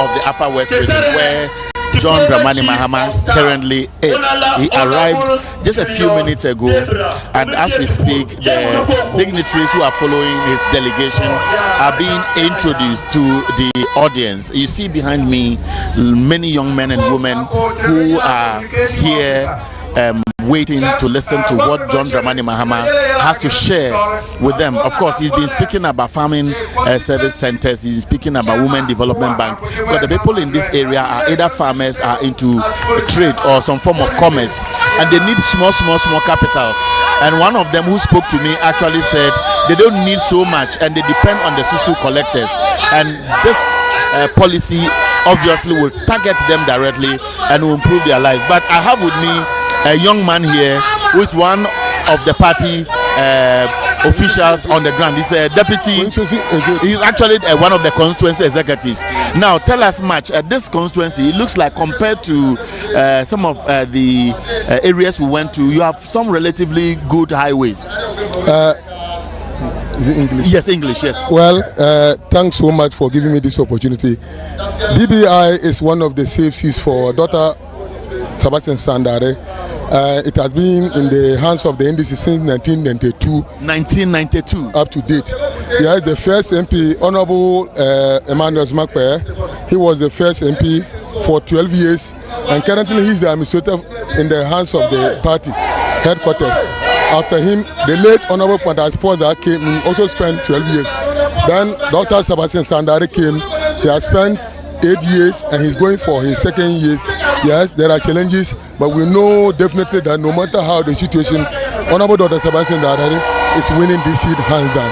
of the Upper West region, where John Dramani Mahama currently is. He arrived just a few minutes ago, and as we speak, the dignitaries who are following his delegation are being introduced to the audience. You see behind me many young men and women who are here waiting to listen to what John Dramani Mahama has to share with them. Of course, he's been speaking about farming service centers, he's speaking about Women Development Bank, but the people in this area are either farmers, are into trade or some form of commerce, and they need small capitals. And one of them who spoke to me actually said they don't need so much and they depend on the susu collectors, and this policy obviously will target them directly and will improve their lives. But I have with me a young man here who is one of the party officials on the ground. He's a deputy. He's actually one of the constituency executives. Now, tell us much. This constituency, it looks like compared to some of the areas we went to, you have some relatively good highways. English? Yes, English, yes. Well, thanks so much for giving me this opportunity. DBI is one of the safe seas for daughter Sebastian Sandare. It has been in the hands of the NDC since 1992. 1992. Up to date. Yeah, the first MP, Honorable Emmanuel Smakwe, he was the first MP for 12 years, and currently he's the administrator in the hands of the party headquarters. After him, the late Honorable Pantas Poza came and also spent 12 years. Then Dr. Sebastian Sandare came. He has spent 8 years and he's going for his second year. Yes, there are challenges, but we know definitely that no matter how the situation, Honorable Dr. Sebastian Sandare is winning this seat hands down.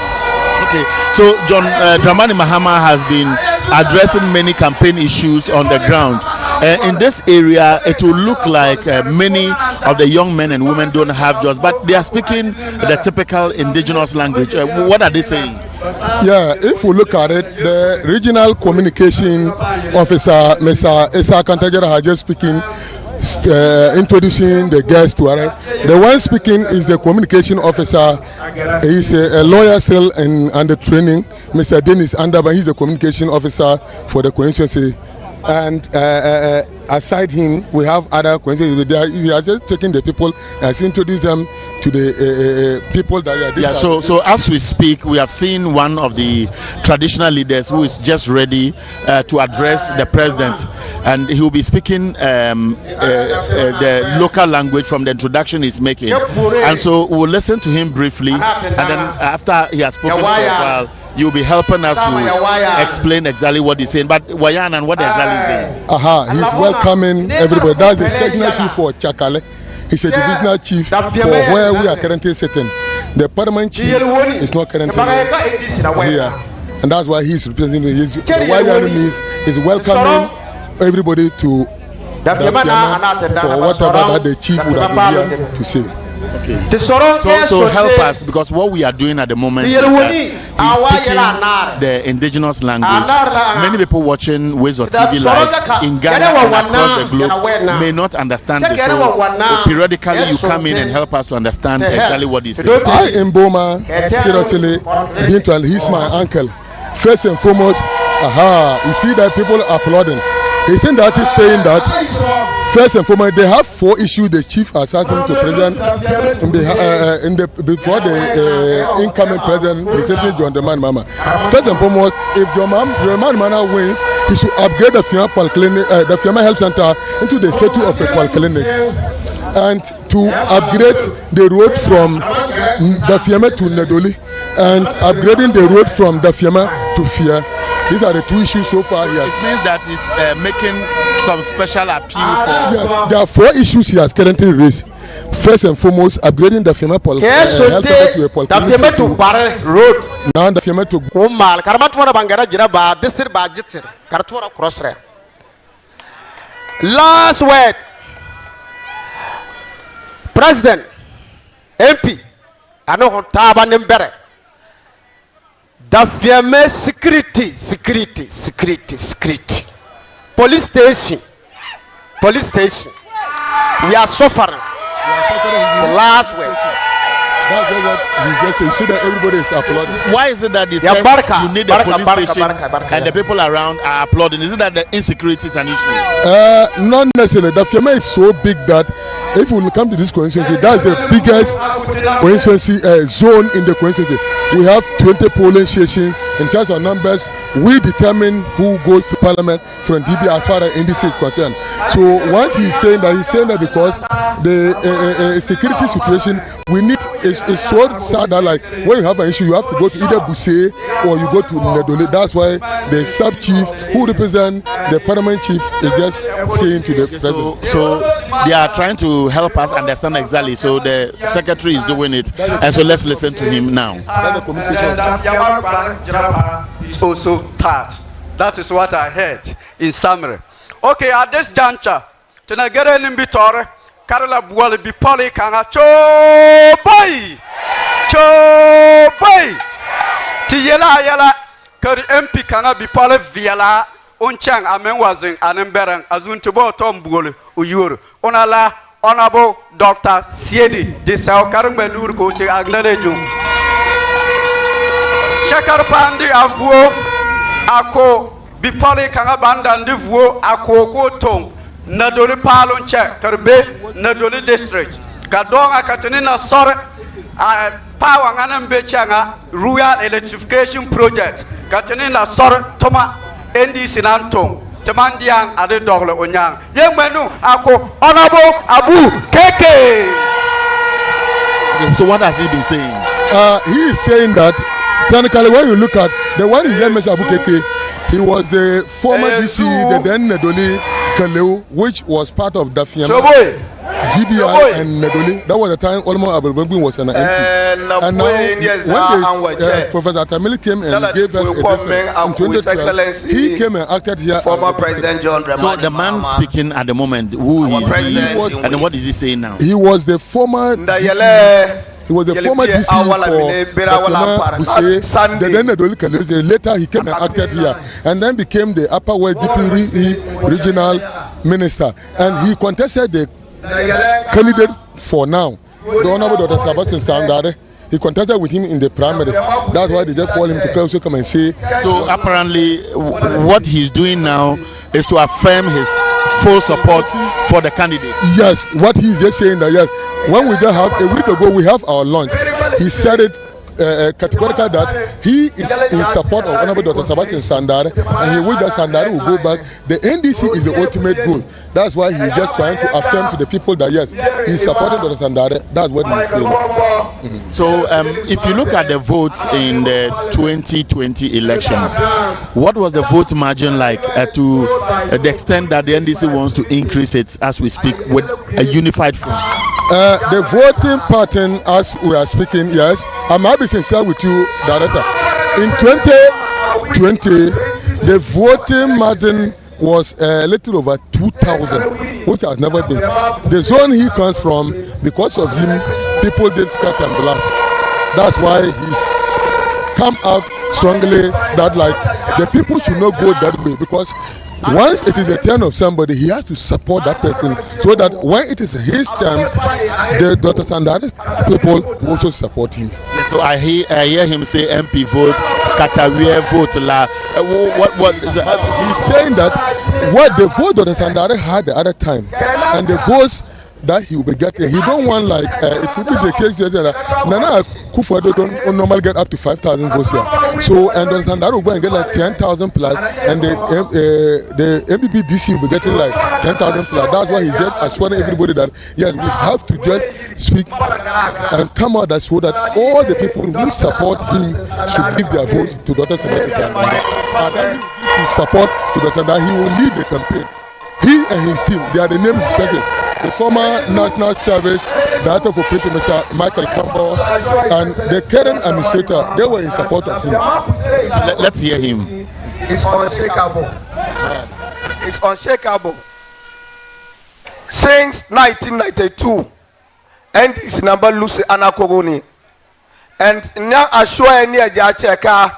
Okay, so John Dramani Mahama has been addressing many campaign issues on the ground. In this area, it will look like many of the young men and women don't have jobs, but they are speaking the typical indigenous language. What are they saying? Yeah, if we look at it, the regional communication officer, Mr. Issa Kantajara, has just speaking, introducing the guests to her. The one speaking is the communication officer. He's a lawyer still and the training. Mr. Dennis Andaba, he's the communication officer for the constituency. And aside him, we have other constituencies. We are just taking the people and introduce them to the people that are. Yeah. So as we speak, we have seen one of the traditional leaders who is just ready to address the president, and he will be speaking the local language from the introduction he's making. And so we will listen to him briefly, and then after he has spoken for a while, you'll be helping us to explain exactly what he's saying. But Wayan and what exactly he's saying? He's welcoming everybody. That's the sectional chief for Chakale. He's a divisional chief for where we are currently sitting. The permanent chief is not currently here, and that's why he's representing. The Wayan means is welcoming everybody to Daffiama for whatever that the chief would have been here to say. Okay. So help us, because what we are doing at the moment is speaking the indigenous language. Many people watching Ways of TV Live in Ghana and across the globe may not understand this. So periodically you come in and help us to understand exactly what he's saying. I am Boma, seriously, he's my uncle. First and foremost, you see that people are applauding. He's saying that he's saying that first and foremost, they have 4 issues the chief has asked him to present before the incoming president, recently John Dramani Mahama. First and foremost, if John Dramani Mahama wins, he should upgrade the Daffiama Health Center into the status of a polyclinic, and to upgrade the road from Daffiama to Nedoli, and upgrading the road from Daffiama to Fia. These are the 2 issues so far here. It means that he's making some special appeal for. Yes, there are 4 issues he has currently raised. First and foremost, upgrading the Daffiama health to a polyclinic road. Now Daffiama to Umal Karamatwara Bangara Jiraba, District Bajit, Karatwara Crossrail. Last word. President, MP, I know Taba Nimbere. Daffiama security. Police station. We are suffering. The last word. That's what he just said. So that everybody is applauding. Why is it that they Yeah, said Barca, you need a Barca, police Barca, station Barca, and the people around are applauding? Is it that the insecurity is an issue? Not necessarily. Daffiama is so big that if we come to this constituency, that's the biggest constituency zone in the constituency. We have 20 polling stations. In terms of numbers, we determine who goes to parliament from DB as far as NDC is concerned. So once he's saying that because the security situation, we need is so sad that like when you have an issue, you have to go to either Bussie or you go to Nedole. That's why the sub chief who represent the parliament chief is just saying to the president. So they are trying to help us understand exactly. So the secretary is doing it, and so let's listen to him now. Is also touched. That is what I heard in summary. Okay, at this juncture, Tenagere Nimbitore, Karala Buali Bipoli Kanga Choboy Tiyela Yala Kari MP Kanga Bipoli Viala Unchang Amenwazing Anemberang Azuntubo Tom Buoli Uyuru Onala Honorable Dr. Siedi Disao Karumbenur Kochi Agnelejum Shakar Pandi Avuo Ako Bipoli Kanga Banda Ndivuo Ako Kotong Nadoli Palon Check Karbe Nadoli District Kadonga Katanina Sore Power Anambe Changa Royal Electrification Project Katanina Sore Toma NDC Nantong Tamandiang Ade Dogle Onyang Young Manu Ako Honorable Abu Keke. So what has he been saying? He is saying that technically when you look at the one is Mr. Abu Keke, he was the former DC, the then Nedoli Kaleu, which was part of Daffiama, GDI and Nedoli. That was the time Olmo Abelbebin was an MP. And now when Professor Tamili came and gave us a in 2012, he came and acted here. Former President John Dramani. So the man speaking at the moment, who is he, and what is he saying now? He was the former He was the former DC for Daffiama-Bussie-Issa. Later he came and acted here, and then became the Upper West DP regional minister, and he contested the candidate for now, the Honorable Dr. Daffiama-Bussie-Issa. He contested with him in the primaries. That's why they just call him to also come and say. So apparently, what he's doing now is to affirm his full support for the candidate. Yes, what he's just saying that yes, when we just have a week ago we have our launch, he said it categorically that he is in support of Honorable Dr. Daffiama-Bussie-Issa, and he wishes that Sandari will go back. The NDC is the ultimate goal. That's why he's just trying to affirm to the people that yes, he's supporting Dr. Sandari. That's what he's saying. So if you look at the votes in the 2020 elections, what was the vote margin like to the extent that the NDC wants to increase it as we speak with a unified front? The voting pattern as we are speaking, yes, I might be sincere with you, Director. In 2020, the voting margin was a little over 2,000, which has never been. The zone he comes from, because of him, people did scatter and blast. That's why he's come out strongly that like the people should not go that way, because once it is the turn of somebody, he has to support that person so that when it is his turn, the Dr. Sandari people will also support him. Yes, so I hear him say MP vote, Katawie vote la. What is that? He's saying that what the vote Dr. Sandari had the other time and the votes that he will be getting, he don't want like it will be the case that Nana Akufo-Addo don't normally get up to 5,000 votes here. So and Dr. Sandari will go and get like 10,000 plus, and the MPP DC will be getting like 10,000 plus. That's why he's just assuring everybody that yes, we have to just speak and come out that so that all the people who support him should give their votes to Dr. Sandari. And then his support to Dr. Sandari, he will lead the campaign. He and his team, they are the names expected. The former National Service Director for Operation, Mr. Michael Campbell, and the current administrator, they were in support of him. Let's hear him. It's unshakable. It's unshakable. Since 1992, NDC number Lucy Anakogoni, and now I show any Jacheka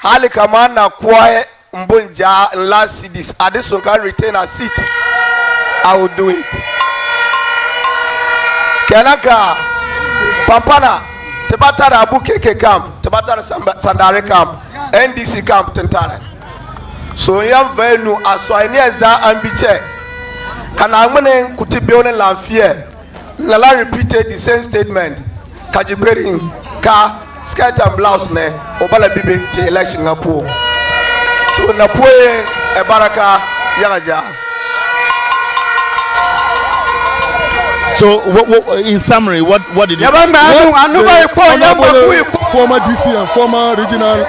Halikamana Kwae Mbunja last cities. Addison can retain a seat. I will do it. Kenaka Pampana, Tebatara Abu Keke camp, Tebatara Sandare camp, NDC camp Tentare. So yam venu aswainieza ambiche. Kanamene kutibione lamfie. Nala repeated the same statement. Kajiberi ka skirt and blouse ne obala bibi to election ngapo. So napoe ebaraka yanaja. So, in summary, what did you say? Former DC and former regional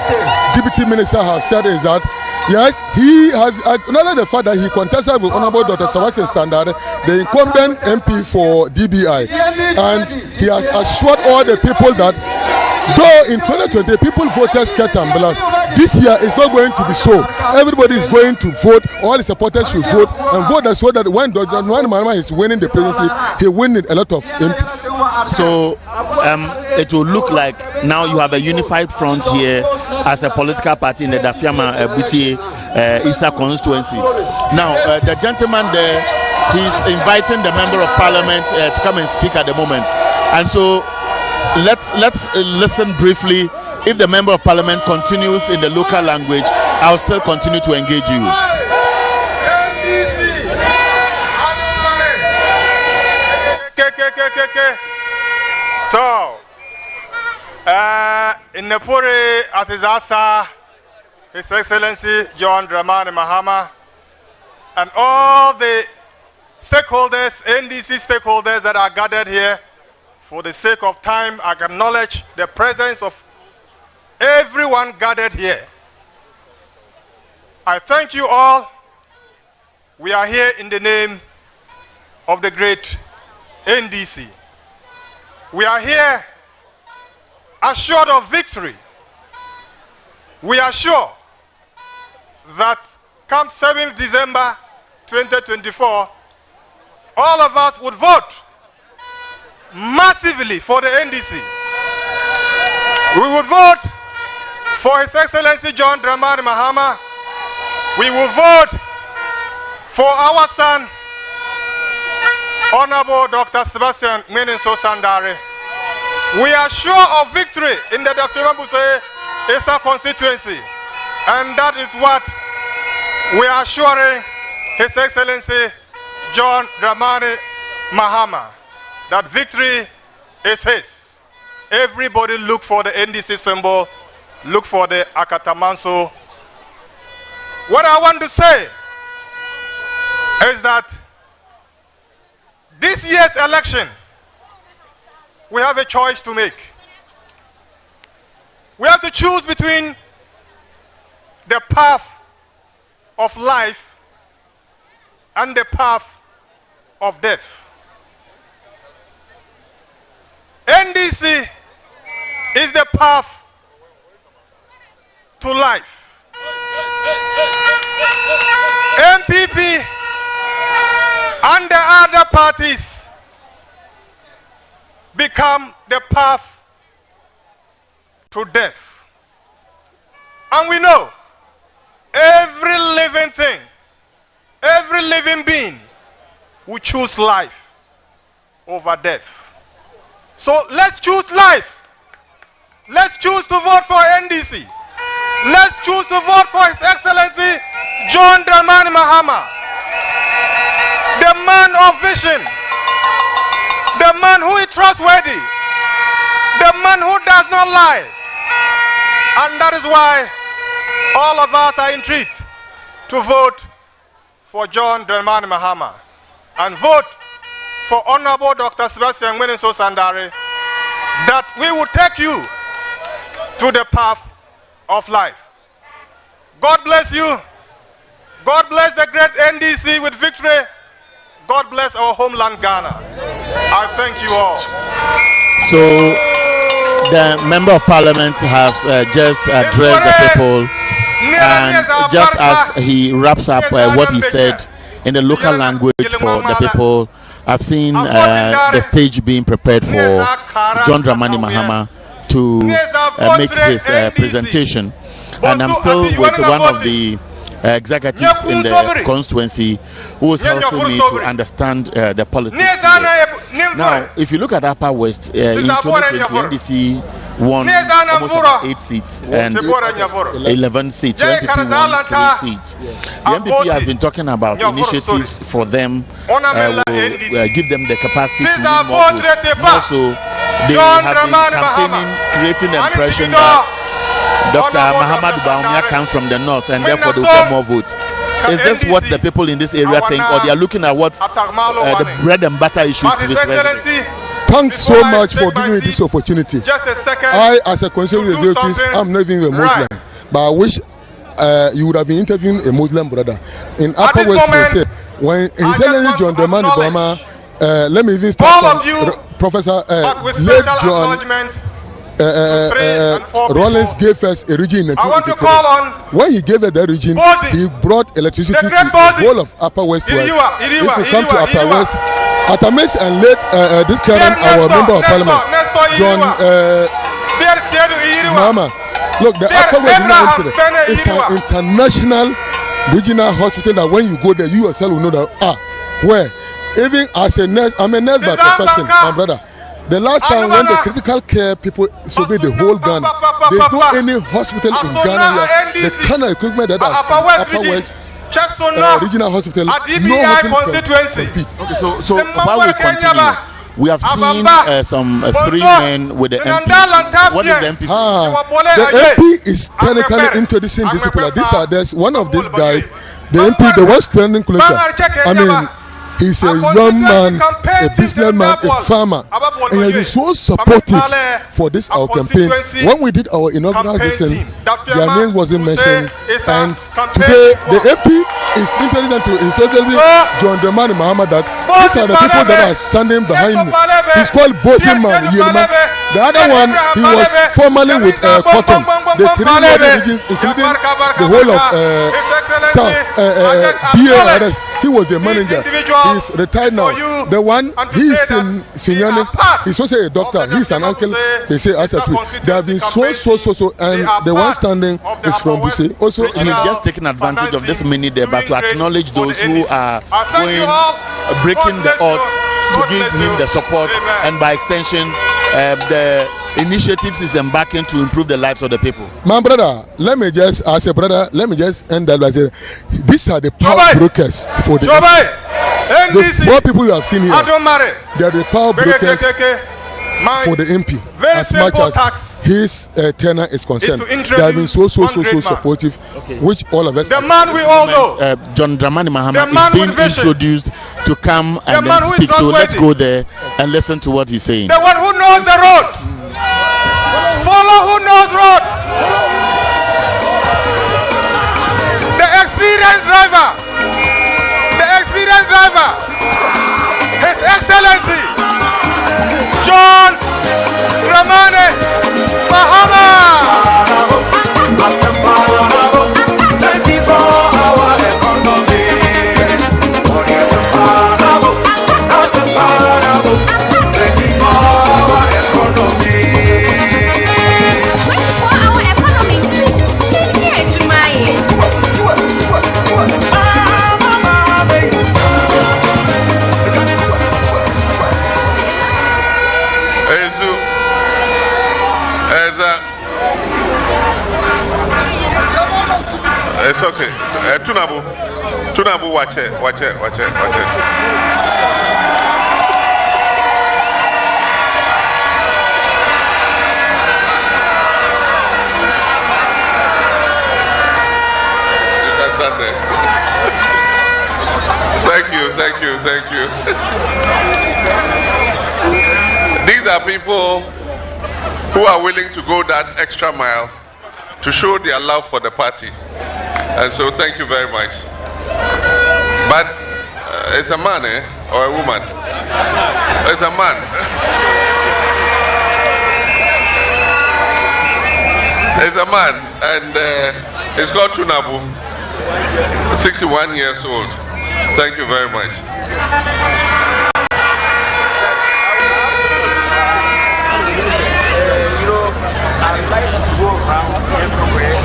deputy minister have said is that yes, he has acknowledged the fact that he contested with Honorable Dr. Sebastian Standard, the incumbent MP for DBI, and he has assured all the people that though in 2020 people voted skirt and blouse, this year it's not going to be so. Everybody is going to vote, all the supporters should vote and vote so that when Dr. Mahama is winning the presidency, he wins a lot of MPs. So it will look like now you have a unified front here as a political party in the Daffiama-Bussie-Issa constituency. Now the gentleman there, he's inviting the member of parliament to come and speak at the moment, and so let's listen briefly. If the member of parliament continues in the local language, I'll still continue to engage you. So, in Nepuri Atizasa, His Excellency John Dramani Mahama, and all the stakeholders, NDC stakeholders that are gathered here, for the sake of time, I acknowledge the presence of everyone gathered here. I thank you all. We are here in the name of the great NDC. We are here assured of victory. We are sure that come 7th December 2024, all of us would vote massively for the NDC. We would vote for His Excellency John Dramani Mahama. We will vote for our son, Honorable Dr. Sebastian Sandare. We are sure of victory in the Daffiama-Bussie-Issa constituency, and that is what we are assuring His Excellency John Dramani Mahama, that victory is his. Everybody look for the NDC symbol, look for the Akatamanso. What I want to say is that this year's election, we have a choice to make. We have to choose between the path of life and the path of death. NDC is the path to life. MPP and the other parties become the path to death. And we know every living thing, every living being will choose life over death. So let's choose life. Let's choose to vote for NDC. Let's choose to vote for His Excellency John Dramani Mahama, the man of vision, the man who is trustworthy, the man who does not lie. And that is why all of us are intrigued to vote for John Dramani Mahama and vote for Honorable Dr. Sebastian Sandare, that we will take you to the path of life. God bless you. God bless the great NDC with victory. God bless our homeland Ghana. I thank you all. So the member of parliament has just addressed the people, and just as he wraps up what he said in the local language for the people, I've seen the stage being prepared for John Dramani Mahama to make his presentation, and I'm still with one of the executives in the constituency who is helping me to understand the politics. Now, if you look at Upper West, in 2020, NDC won almost about 8 seats and 11 seats. The NPP won 3 seats. The NPP has been talking about initiatives for them, will give them the capacity to win more votes. Also, they have been campaigning, creating the impression that Dr. Mahama comes from the north and therefore they will get more votes. Is this what the people in this area think, or they are looking at what the bread and butter issues to this presidency? Thanks so much for giving me this opportunity. I, as a constituent executive, I'm not even a Muslim, but I wish you would have been interviewing a Muslim brother. In Upper West, when His Excellency John Dramani Mahama, let me even start from Professor late John Rollins gave us a region in 1983. When he gave us that region, he brought electricity to the whole of Upper West. If you come to Upper West, Atamis and late this current our member of parliament, John Mahama. Look, the Upper West is an international regional hospital that when you go there, you yourself will know that where even as a nurse, I'm a nurse by profession, my brother. The last time when the critical care people surveyed the whole Ghana, there's no any hospital in Ghana here. The kind of equipment that has Upper West regional hospital, no hospital can compete. Okay, so while we continue, we have seen some 3 men with the MP. What is the MP? The MP is technically introducing this people. There's one of these guys, the MP, the one standing closer. I mean, he's a young man, a businessman, a farmer, and he has been so supportive for this our campaign. When we did our inaugural session, their name wasn't mentioned, and today the AP is introducing to His Excellency John Dramani Mahama that these are the people that are standing behind me. He's called Boseman Yelma. The other one, he was formerly with Cotton. The 3 other regions, including the whole of South, BA. He was the manager. He's retired now. The one, he's in Sinyane. He's also a doctor. He's an uncle. They say SSP. They have been so. And the one standing is from Bussie. Also, he's just taking advantage of this minute there, but to acknowledge those who are breaking the odds to give him the support, and by extension, the initiatives is embarking to improve the lives of the people. My brother, let me just end that by saying these are the power brokers for the four people you have seen here. They are the power brokers for the MP. As much as his tenure is concerned, they have been so supportive, which all of us. The man we all know, John Dramani Mahama is being introduced to come and then speak. So let's go there and listen to what he's saying. The one who knows the road. Follow who knows road. The experienced driver. His Excellency John Dramani Mahama. It's okay. Tunabu, watch it. You can stand there. Thank you. These are people who are willing to go that extra mile to show their love for the party. And so thank you very much. But it's a man, or a woman? It's a man. It's a man, and it's called Tunabu, 61 years old. Thank you very much. I'd like to go around everywhere.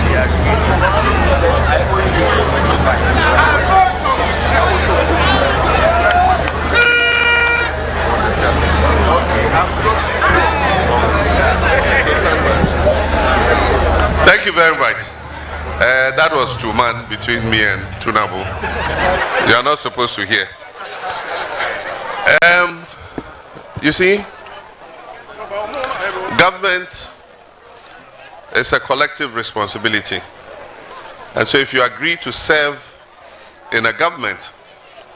Thank you very much. That was Truman between me and Tunabu. You are not supposed to hear. You see, government is a collective responsibility. And so if you agree to serve in a government,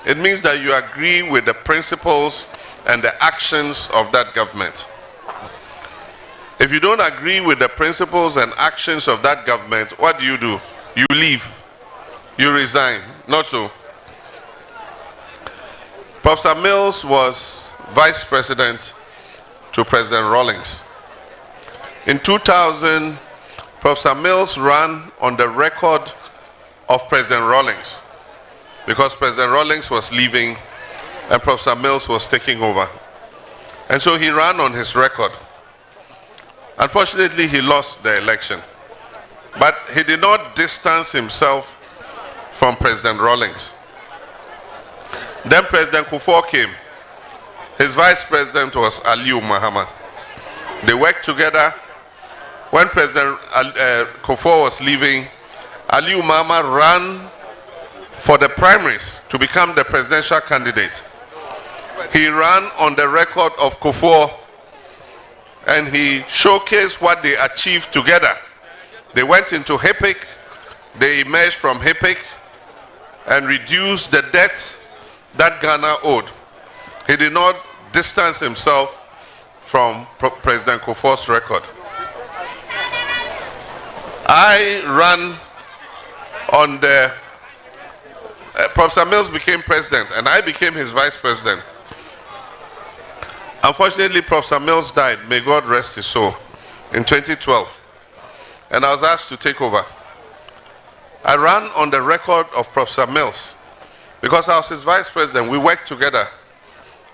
it means that you agree with the principles and the actions of that government. If you don't agree with the principles and actions of that government, what do? You leave. You resign. Not so. Professor Mills was vice president to President Rawlings. In 2000, Professor Mills ran on the record of President Rawlings because President Rawlings was leaving and Professor Mills was taking over. And so he ran on his record. Unfortunately, he lost the election. But he did not distance himself from President Rawlings. Then President Kufuor came. His vice president was Aliu Mahama. They worked together. When President Kufuor was leaving, Aliu Mahama ran for the primaries to become the presidential candidate. He ran on the record of Kufuor and he showcased what they achieved together. They went into HIPIC, they emerged from HIPIC and reduced the debt that Ghana owed. He did not distance himself from President Kufuor's record. I ran on the Professor Mills became president and I became his vice president. Unfortunately, Professor Mills died, may God rest his soul, in 2012. And I was asked to take over. I ran on the record of Professor Mills because I was his vice president. We worked together.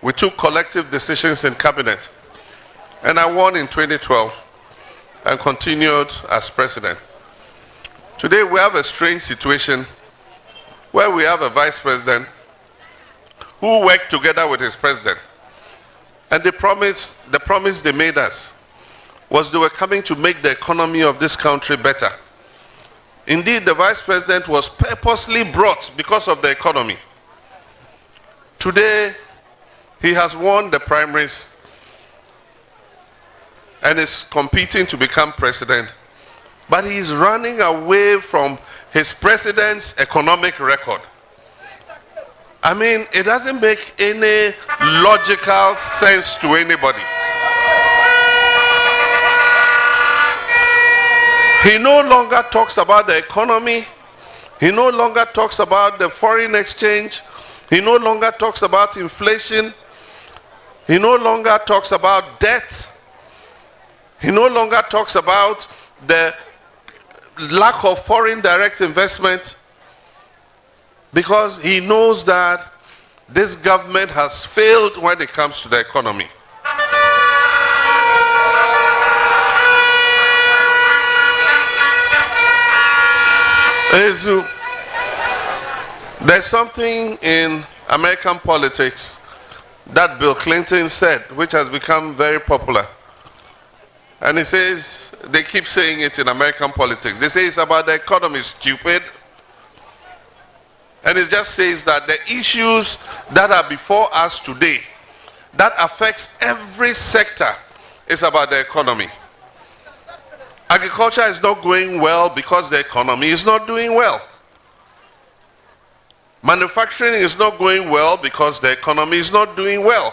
We took collective decisions in cabinet. And I won in 2012 and continued as president. Today we have a strange situation where we have a vice president who worked together with his president. And the promise they made us was they were coming to make the economy of this country better. Indeed, the vice president was purposely brought because of the economy. Today, he has won the primaries and is competing to become president. But he is running away from his president's economic record. I mean, it doesn't make any logical sense to anybody. He no longer talks about the economy. He no longer talks about the foreign exchange. He no longer talks about inflation. He no longer talks about debt. He no longer talks about the lack of foreign direct investment. Because he knows that this government has failed when it comes to the economy. There's something in American politics that Bill Clinton said, which has become very popular. And he says, they keep saying it in American politics. They say it's about the economy, stupid. And it just says that the issues that are before us today, that affects every sector, is about the economy. Agriculture is not going well because the economy is not doing well. Manufacturing is not going well because the economy is not doing well.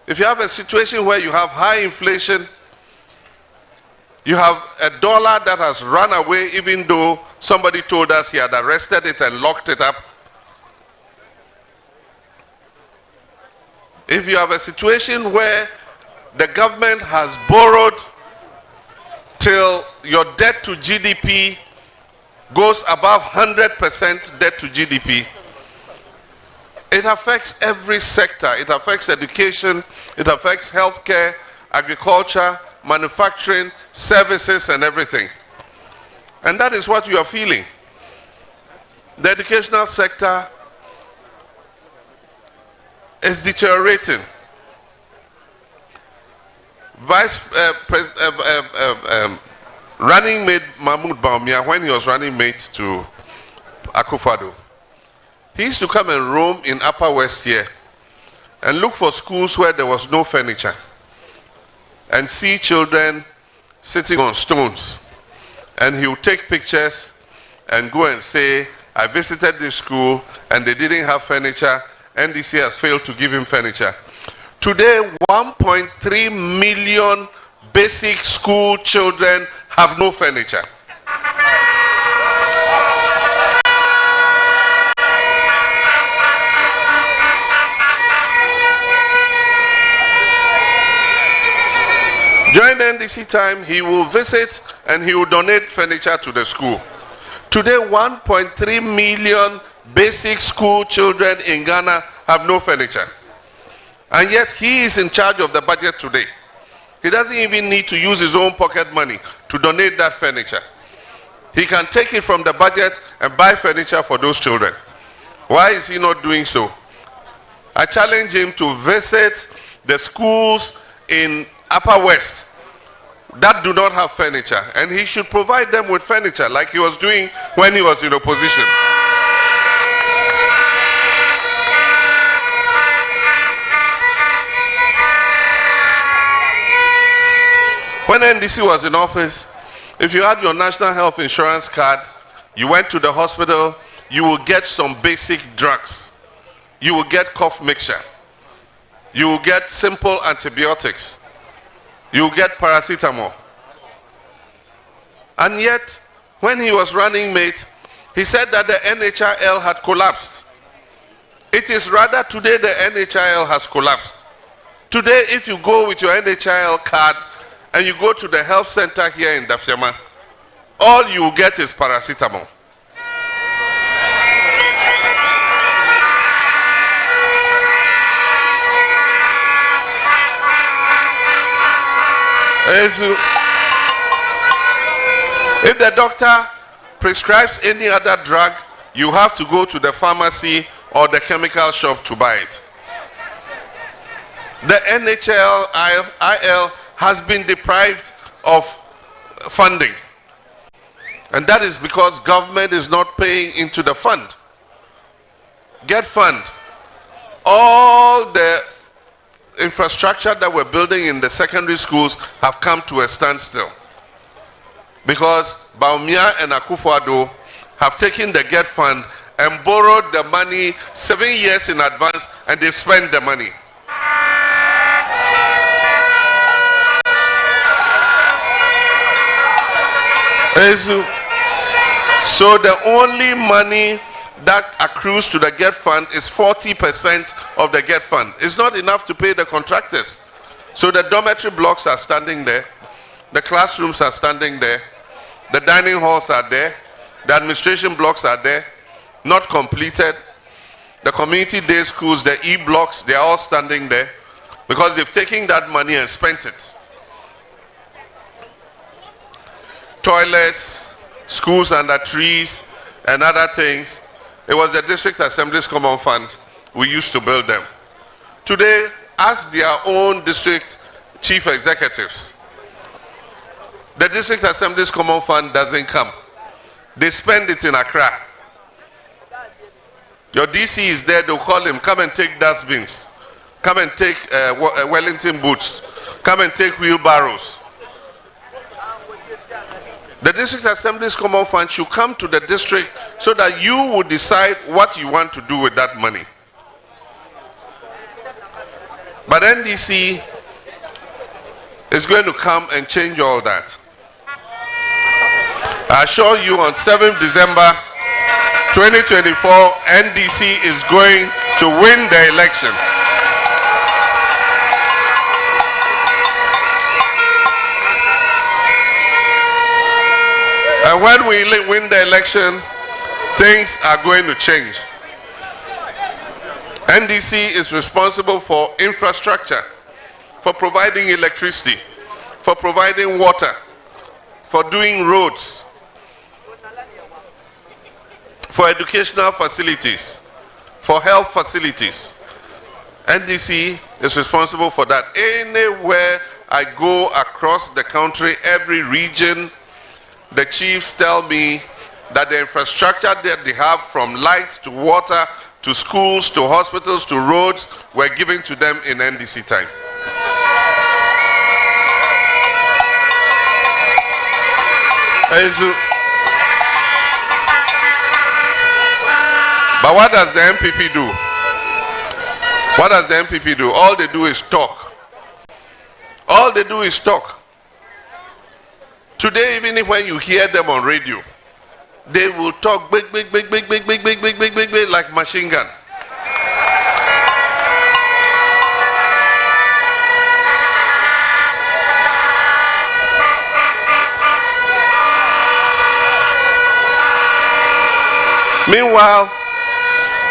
If you have a situation where you have high inflation, you have a dollar that has run away even though somebody told us he had arrested it and locked it up. If you have a situation where the government has borrowed till your debt to GDP goes above 100% debt to GDP, it affects every sector. It affects education, it affects healthcare, agriculture, manufacturing, services and everything. And that is what you are feeling. The educational sector is deteriorating. running mate Mahmoud Bawumia, when he was running mate to Akufo-Addo, he used to come and roam in Upper West here and look for schools where there was no furniture and see children sitting on stones. And he would take pictures and go and say, I visited this school and they didn't have furniture. NDC has failed to give him furniture. Today, 1.3 million basic school children have no furniture. During the NDC time, he will visit and he will donate furniture to the school. Today, 1.3 million basic school children in Ghana have no furniture. And yet, he is in charge of the budget today. He doesn't even need to use his own pocket money to donate that furniture. He can take it from the budget and buy furniture for those children. Why is he not doing so? I challenge him to visit the schools in Upper West that do not have furniture, and he should provide them with furniture like he was doing when he was in opposition. When NDC was in office, if you had your national health insurance card, you went to the hospital, you will get some basic drugs. You will get cough mixture. You will get simple antibiotics. You will get paracetamol. And yet, when he was running mate, he said that the NHIL had collapsed. It is rather today the NHIL has collapsed. Today, if you go with your NHIL card and you go to the health center here in Daffiama, all you will get is paracetamol. If the doctor prescribes any other drug, you have to go to the pharmacy or the chemical shop to buy it. The NHIL has been deprived of funding. And that is because government is not paying into the fund. Get fund. All the infrastructure that we're building in the secondary schools have come to a standstill. Because Bawumia and Akufo-Addo have taken the Get Fund and borrowed the money 7 years in advance, and they've spent the money. So the only money that accrues to the Get Fund is 40% of the Get Fund. It's not enough to pay the contractors. So the dormitory blocks are standing there, the classrooms are standing there, the dining halls are there, the administration blocks are there, not completed. The community day schools, the E blocks, they are all standing there because they've taken that money and spent it. Toilets, schools under trees, and other things. It was the District Assembly's Common Fund. We used to build them. Today, ask their own district chief executives. The District Assembly's Common Fund doesn't come. They spend it in Accra. Your DC is there, they'll call him, come and take dustbins. Come and take Wellington boots. Come and take wheelbarrows. The District Assembly's Common Fund should come to the district so that you will decide what you want to do with that money. But NDC is going to come and change all that. I assure you on 7th December 2024, NDC is going to win the election. And when we win the election, things are going to change. NDC is responsible for infrastructure, for providing electricity, for providing water, for doing roads, for educational facilities, for health facilities. NDC is responsible for that. Anywhere I go across the country, every region, the chiefs tell me that the infrastructure that they have, from light to water to schools to hospitals to roads, were given to them in NDC time. But what does the MPP do? What does the MPP do? All they do is talk. All they do is talk. Today, even if when you hear them on radio, they will talk big, like machine gun. Meanwhile,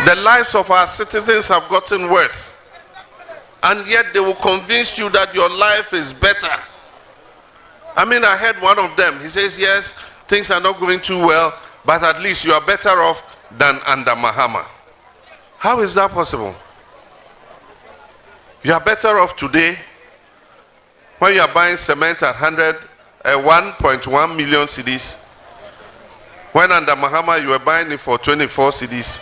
the lives of our citizens have gotten worse. And yet they will convince you that your life is better. I mean, I heard one of them. He says, yes, things are not going too well, but at least you are better off than under Mahama. How is that possible? You are better off today when you are buying cement at 1.1 million cedis. When under Mahama you were buying it for 24 cedis.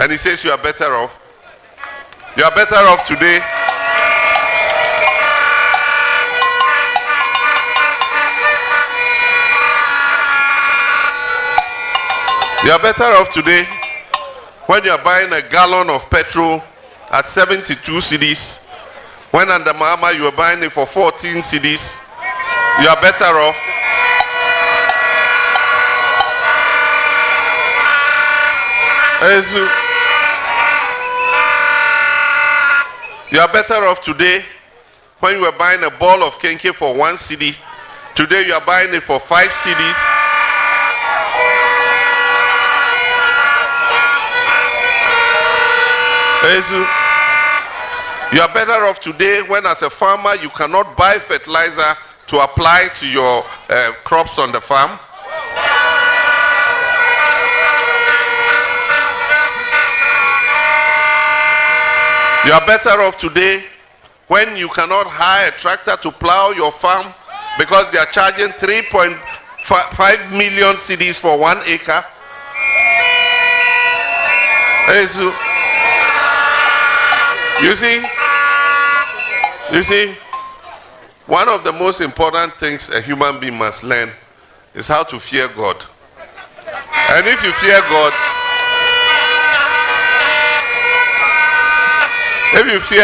And he says you are better off. You are better off today. You are better off today when you are buying a gallon of petrol at 72 cedis. When under Mahama you are buying it for 14 cedis. You are better off. You are better off today when you were buying a ball of kenke for 1 cedi. Today you are buying it for 5 cedis. You are better off today when, as a farmer, you cannot buy fertilizer to apply to your crops on the farm. You are better off today when you cannot hire a tractor to plow your farm because they are charging 3.5 million cedis for 1 acre. You see, one of the most important things a human being must learn is how to fear God. And if you fear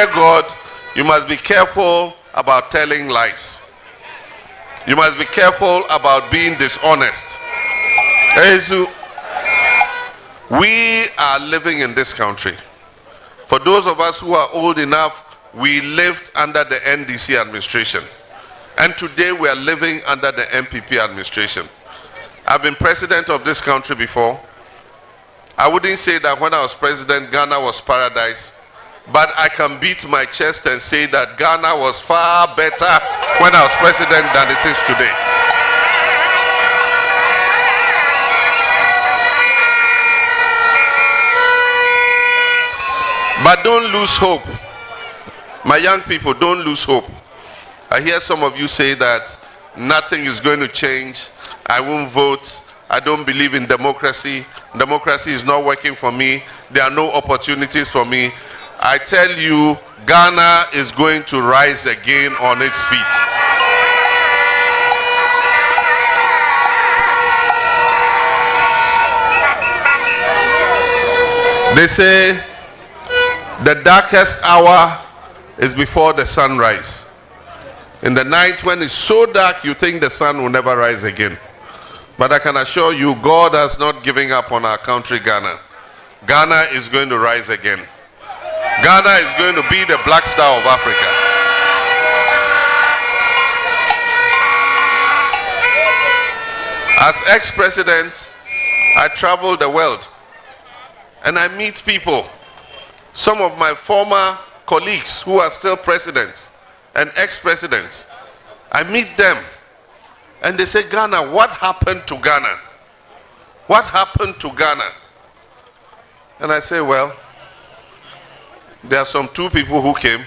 God, you must be careful about telling lies. You must be careful about being dishonest. We are living in this country. For those of us who are old enough, we lived under the NDC administration. And today we are living under the MPP administration. I've been president of this country before. I wouldn't say that when I was president, Ghana was paradise. But I can beat my chest and say that Ghana was far better when I was president than it is today. But don't lose hope. My young people, don't lose hope. I hear some of you say that nothing is going to change. I won't vote. I don't believe in democracy. Democracy is not working for me. There are no opportunities for me. I tell you, Ghana is going to rise again on its feet. They say the darkest hour is before the sunrise. In the night when it's so dark, you think the sun will never rise again. But I can assure you, God has not given up on our country, Ghana. Ghana is going to rise again. Ghana is going to be the black star of Africa. As ex-president, I travel the world and I meet people. Some of my former colleagues who are still presidents and ex-presidents. I meet them and they say, Ghana, what happened to Ghana? What happened to Ghana? And I say, well, there are some 2 people who came.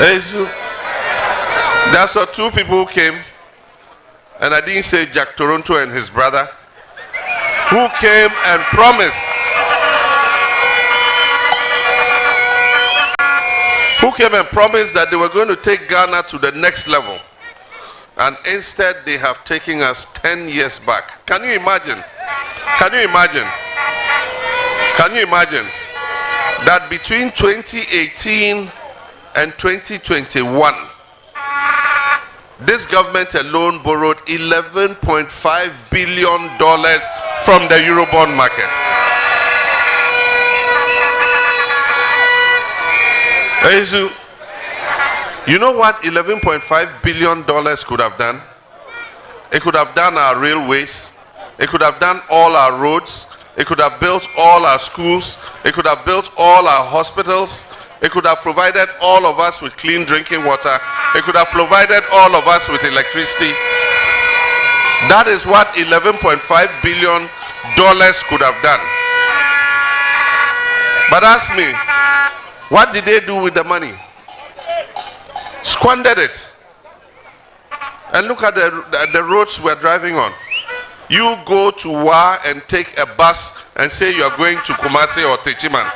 There are two people who came, and I didn't say Jack Toronto and his brother, who came and promised. Who came and promised that they were going to take Ghana to the next level. And instead, they have taken us 10 years back. Can you imagine? Can you imagine? Can you imagine that between 2018 and 2021, this government alone borrowed $11.5 billion from the Eurobond market? You know what $11.5 billion could have done? It could have done our railways. It could have done all our roads. It could have built all our schools. It could have built all our hospitals. It could have provided all of us with clean drinking water. It could have provided all of us with electricity. That is what $11.5 billion could have done. But ask me, what did they do with the money? Squandered it. And look at the roads we're driving on. You go to Wa and take a bus and say you are going to Kumasi or Techiman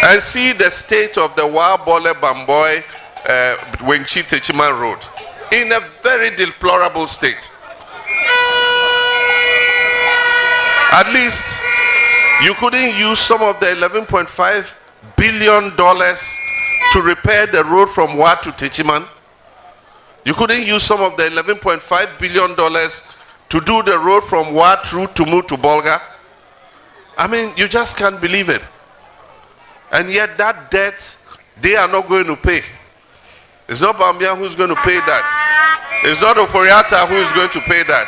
and see the state of the Wa Bole Bamboy Wenchi Techiman road in a very deplorable state. At least you couldn't use some of the $11.5 billion to repair the road from Wa to Techiman. You couldn't use some of the $11.5 billion to do the road from Wa through Tumu to Bolga. I mean, you just can't believe it. And yet that debt, they are not going to pay. It's not Bambia who's going to pay that. It's not Oforiata who is going to pay that.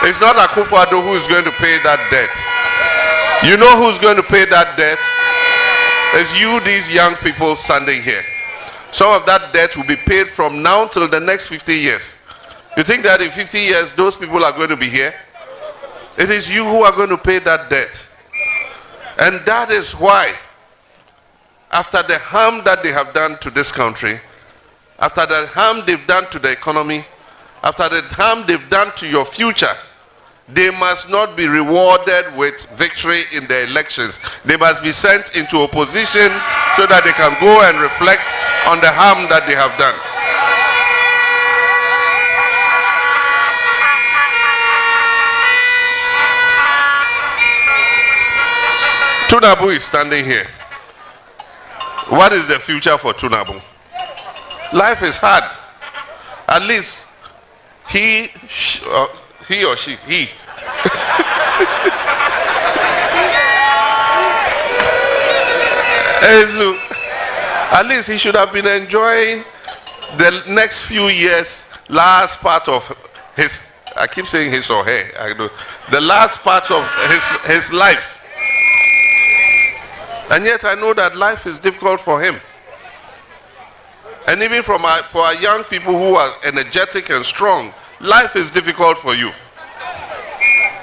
It's not Akufo-Addo who is going to pay that debt. You know who's going to pay that debt? It's you, these young people standing here. Some of that debt will be paid from now till the next 50 years. You think that in 50 years those people are going to be here? It is you who are going to pay that debt. And that is why, after the harm that they have done to this country, after the harm they've done to the economy, after the harm they've done to your future, they must not be rewarded with victory in the elections. They must be sent into opposition so that they can go and reflect on the harm that they have done. Tunabu is standing here. What is the future for Tunabu? Life is hard. At least he or she, at least he should have been enjoying the next few years, last part of his, I keep saying his or her, I know, the last part of his life. And yet I know that life is difficult for him. And even for our young people who are energetic and strong, life is difficult for you.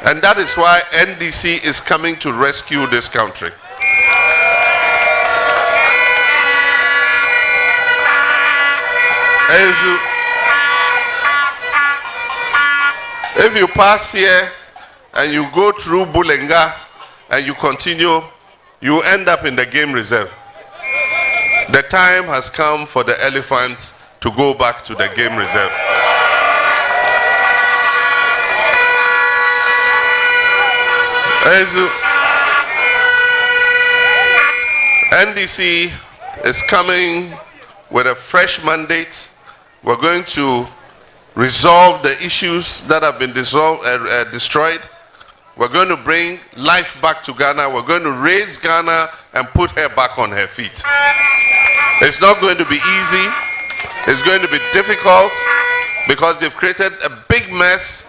And that is why NDC is coming to rescue this country. If you pass here and you go through Bulenga and you continue, you end up in the game reserve. The time has come for the elephants to go back to the game reserve. NDC is coming with a fresh mandate. We're going to resolve the issues that have been destroyed. We're going to bring life back to Ghana. We're going to raise Ghana and put her back on her feet. It's not going to be easy. It's going to be difficult because they've created a big mess.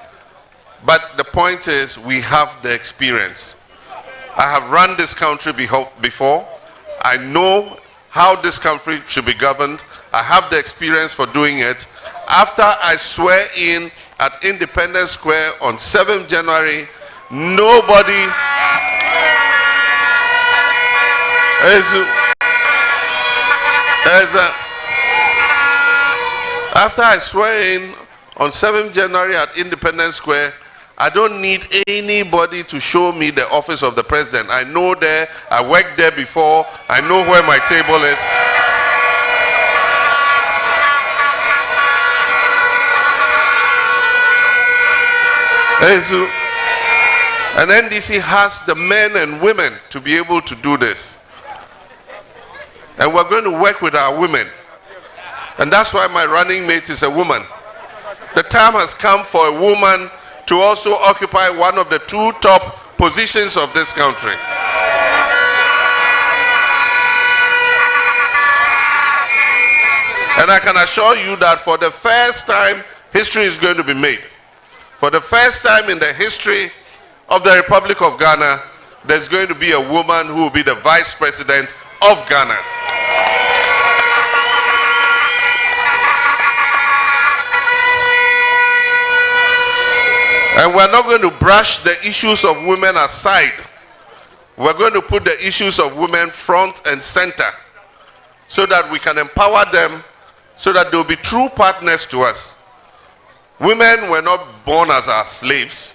But the point is, we have the experience. I have run this country before. I know how this country should be governed. I have the experience for doing it. After I swear in at Independence Square on 7th January, nobody after I swear in on 7th January at Independence Square, I don't need anybody to show me the office of the president. I know there, I worked there before, I know where my table is. And NDC has the men and women to be able to do this. And we're going to work with our women. And that's why my running mate is a woman. The time has come for a woman to also occupy one of the 2 top positions of this country. And I can assure you that for the first time, history is going to be made. For the first time in the history of the Republic of Ghana, there's going to be a woman who will be the Vice President of Ghana. And we're not going to brush the issues of women aside. We're going to put the issues of women front and center so that we can empower them, so that they'll be true partners to us. Women were not born as our slaves.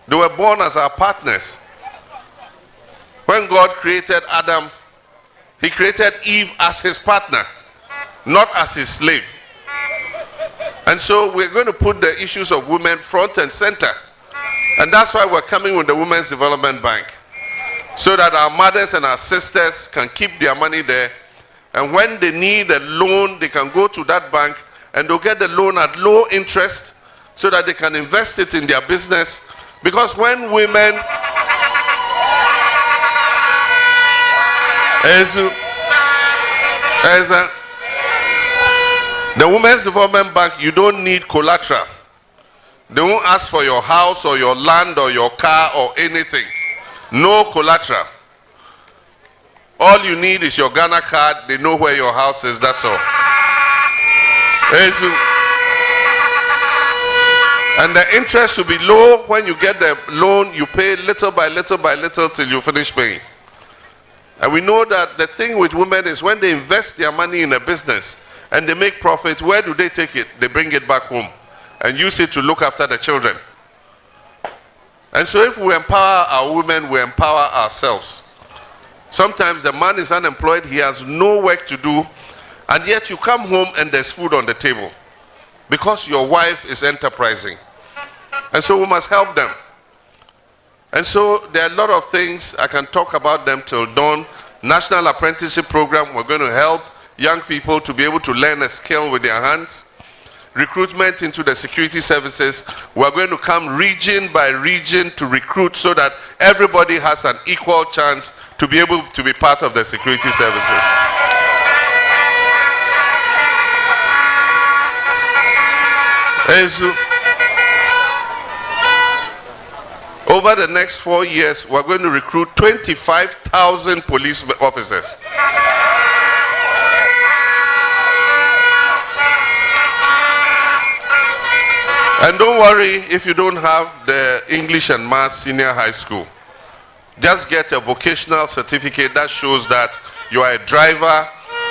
They were born as our partners. When God created Adam, He created Eve as his partner, not as his slave. And so we're going to put the issues of women front and center. And that's why we're coming with the Women's Development Bank, so that our mothers and our sisters can keep their money there. And when they need a loan, they can go to that bank and they'll get the loan at low interest so that they can invest it in their business. Because when women the Women's Development Bank, you don't need collateral. They won't ask for your house or your land or your car or anything. No collateral. All you need is your Ghana card. They know where your house is, that's all. And the interest will be low. When you get the loan, you pay little by little by little till you finish paying. And we know that the thing with women is when they invest their money in a business and they make profit, where do they take it? They bring it back home and use it to look after the children. And so if we empower our women, we empower ourselves. Sometimes the man is unemployed, he has no work to do, and yet you come home and there's food on the table because your wife is enterprising. And so we must help them. And so there are a lot of things, I can talk about them till dawn. National Apprenticeship Program, we're going to help young people to be able to learn a skill with their hands. Recruitment into the security services, we're going to come region by region to recruit so that everybody has an equal chance to be able to be part of the security services. Over the next 4 years, we're going to recruit 25,000 police officers. And don't worry if you don't have the English and Maths senior high school. Just get a vocational certificate that shows that you are a driver,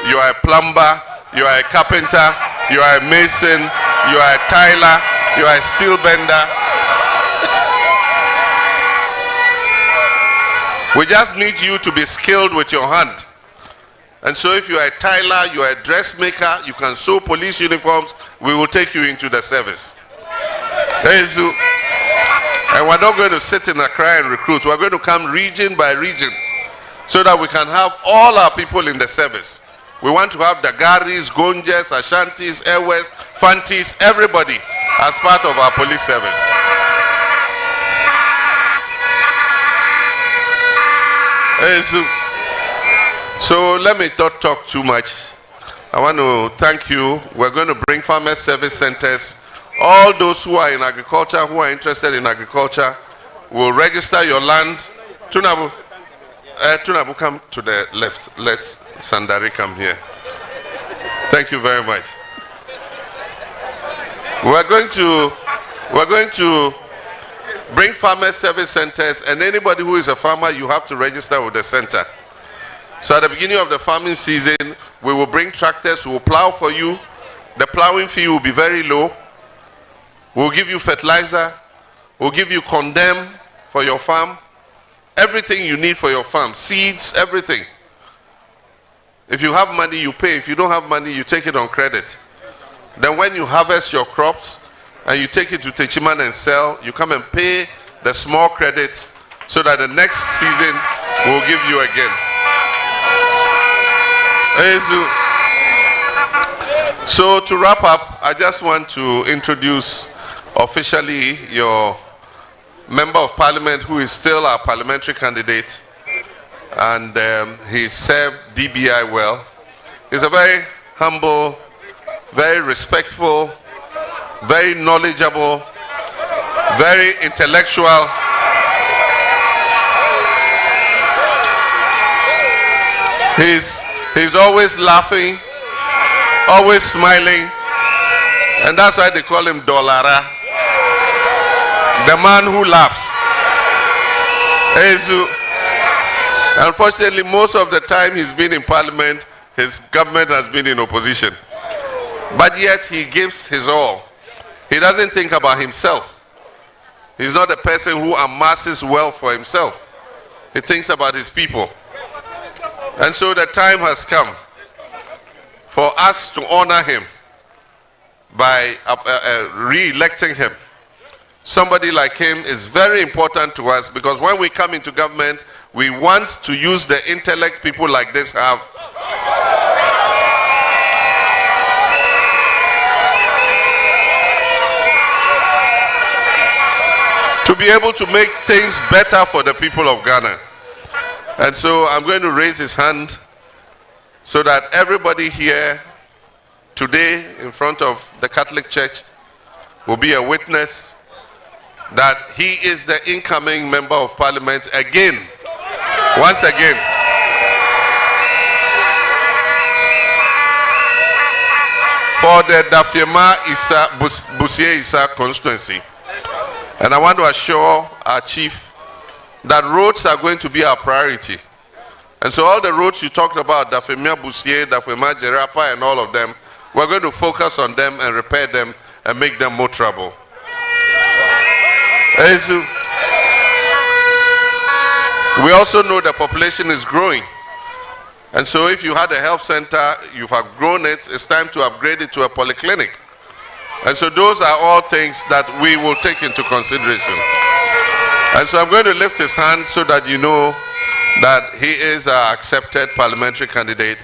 you are a plumber, you are a carpenter, you are a mason, you are a tiler, you are a steel bender. We just need you to be skilled with your hand. And so if you are a tiler, you are a dressmaker, you can sew police uniforms, we will take you into the service. And we're not going to sit in Accra and recruit. We're going to come region by region so that we can have all our people in the service. We want to have the Garis, Gonjas, Ashantis, Ewes, Fantis, everybody as part of our police service. So let me not talk too much. I want to thank you. We're going to bring farmers service centers. All those who are in agriculture, who are interested in agriculture, will register your land. Tunabu, come to the left. Let Sandari come here. Thank you very much. We're going to We're going to bring farmer service centers, and anybody who is a farmer, you have to register with the center. So at the beginning of the farming season, we will bring tractors, we will plow for you. The plowing fee will be very low. We'll give you fertilizer. We'll give you condem for your farm. Everything you need for your farm, seeds, everything. If you have money, you pay. If you don't have money, you take it on credit. Then when you harvest your crops and you take it to Techiman and sell, you come and pay the small credit so that the next season we'll give you again. So to wrap up, I just want to introduce officially your Member of Parliament who is still our parliamentary candidate, and he served DBI well. He's a very humble, very respectful, very knowledgeable, very intellectual. He's always laughing, always smiling, and that's why they call him Dollara, the man who laughs. Unfortunately, most of the time he's been in parliament, his government has been in opposition. But yet he gives his all. He doesn't think about himself. He's not a person who amasses wealth for himself. He thinks about his people. And so the time has come for us to honor him by re-electing him. Somebody like him is very important to us, because when we come into government, we want to use the intellect people like this have. To be able to make things better for the people of Ghana. And so I'm going to raise his hand so that everybody here today in front of the Catholic Church will be a witness that he is the incoming Member of Parliament again, once again. For the Daffiama-Bussie-Issa constituency. And I want to assure our chief that roads are going to be our priority. And so all the roads you talked about, Daffiama-Bussie, Daffiama-Jerapa and all of them, we're going to focus on them and repair them and make them more trouble. We also know the population is growing. And so if you had a health center, you've outgrown it, it's time to upgrade it to a polyclinic. And so those are all things that we will take into consideration. And so I'm going to lift his hand so that you know that he is our accepted parliamentary candidate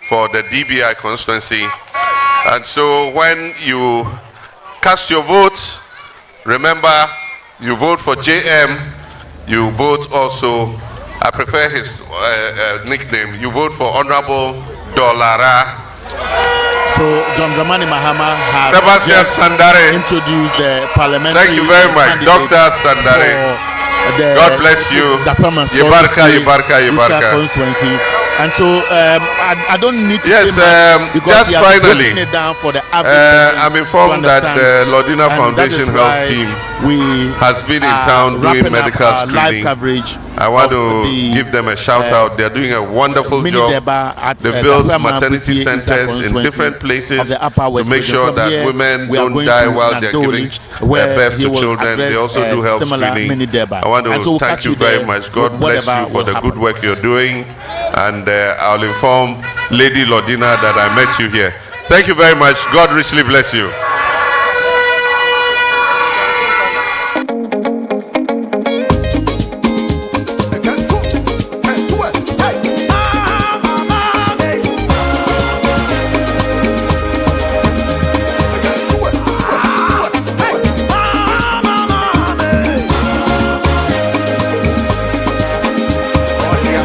for the DBI constituency. And so when you cast your vote, remember, you vote for JM, you vote also, I prefer his nickname, you vote for Honorable Dollara. So John Dramani Mahama has introduced the parliamentary. Thank you very much, Dr. Sandare. God bless you. Yibarka. Constituency. And so I don't need to say much because just finally, it down for the I'm informed that the Lodina Foundation Health Team has been in town doing medical screening. Coverage. I want to give them a shout out. They're doing a wonderful job. They build maternity centers in different places to make sure that women don't die while they're giving birth to children. They also do health screening. I want to thank you very much. God bless you for the good work you're doing. And I'll inform Lady Lodina that I met you here. Thank you very much. God richly bless you.